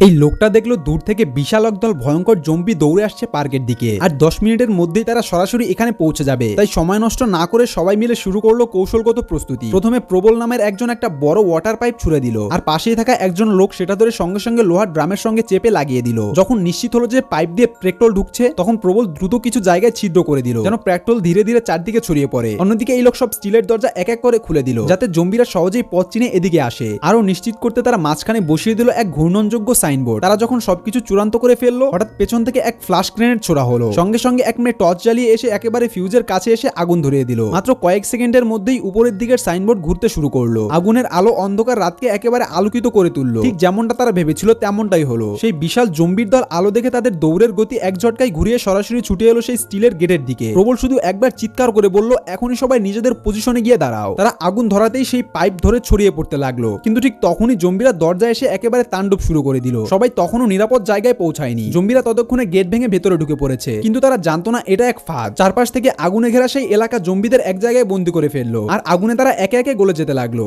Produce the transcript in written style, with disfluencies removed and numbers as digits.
এই লোকটা দেখলো দূর থেকে বিশাল একদল ভয়ঙ্কর জম্বি দৌড়ে আসছে পার্কের দিকে, আর 10 মিনিটের মধ্যেই তারা সরাসরি এখানে পৌঁছে যাবে। তাই সময় নষ্ট না করে সবাই মিলে শুরু করলো কৌশলগত প্রস্তুতি। প্রথমে প্রবল নামের একজন একটা বড় ওয়াটার পাইপ ছুড়ে দিল, আর পাশেই থাকা একজন লোক সেটা ধরে সঙ্গে সঙ্গে লোহার ড্রামের সঙ্গে চেপে লাগিয়ে দিল। যখন নিশ্চিত হলো যে পাইপ দিয়ে পেট্রোল ঢুকছে, তখন প্রবল দ্রুত কিছু জায়গায় ছিদ্র করে দিল, যেন পেট্রোল ধীরে ধীরে চারদিকে ছড়িয়ে পড়ে। অন্যদিকে এই লোক সব স্টিলের দরজা এক এক করে খুলে দিল, যাতে জম্বিরা সহজেই পথ চিনে এদিকে আসে। আরো নিশ্চিত করতে তারা মাঝখানে বসিয়ে দিল এক ঘূর্ণনযোগ্য সাইনবোর্ড। তারা যখন সবকিছু চূড়ান্ত করে ফেললো, হঠাৎ পেছন থেকে এক ফ্লাশ গ্রেনেড ছোড়া হলো। সঙ্গে সঙ্গে এক মেয়ে টর্চ জ্বালিয়ে এসে একেবারে ফিউজের কাছে এসে আগুন ধরিয়ে দিল। মাত্র কয়েক সেকেন্ডের মধ্যেই উপরের দিকের সাইনবোর্ড ঘুরতে শুরু করলো। আগুনের আলো অন্ধকার রাতকে একেবারে আলোকিত করে তুললো। ঠিক যেমনটা তারা ভেবেছিল তেমনটাই হলো। সেই বিশাল জম্বির দল আলো দেখে তাদের দৌড়ের গতি এক ঝটকায় ঘুরিয়ে সরাসরি ছুটে এলো সেই স্টিলের গেটের দিকে। প্রবল শুধু একবার চিৎকার করে বলল, এখনই সবাই নিজেদের পজিশনে গিয়ে দাঁড়াও। তারা আগুন ধরাতেই সেই পাইপ ধরে ছড়িয়ে পড়তে লাগলো, কিন্তু ঠিক তখনই জম্বিরা দরজায় এসে একেবারে তাণ্ডব শুরু করে দিল। সবাই তখনও নিরাপদ জায়গায় পৌঁছায়নি। জম্বিরা ততক্ষণে গেট ভেঙে ভেতরে ঢুকে পড়েছে, কিন্তু তারা জানতো না এটা এক ফাঁদ। চারপাশ থেকে আগুনে ঘেরা সেই এলাকা জম্বিদের এক জায়গায় বন্দী করে ফেললো, আর আগুনে তারা একে একে গলে যেতে লাগলো।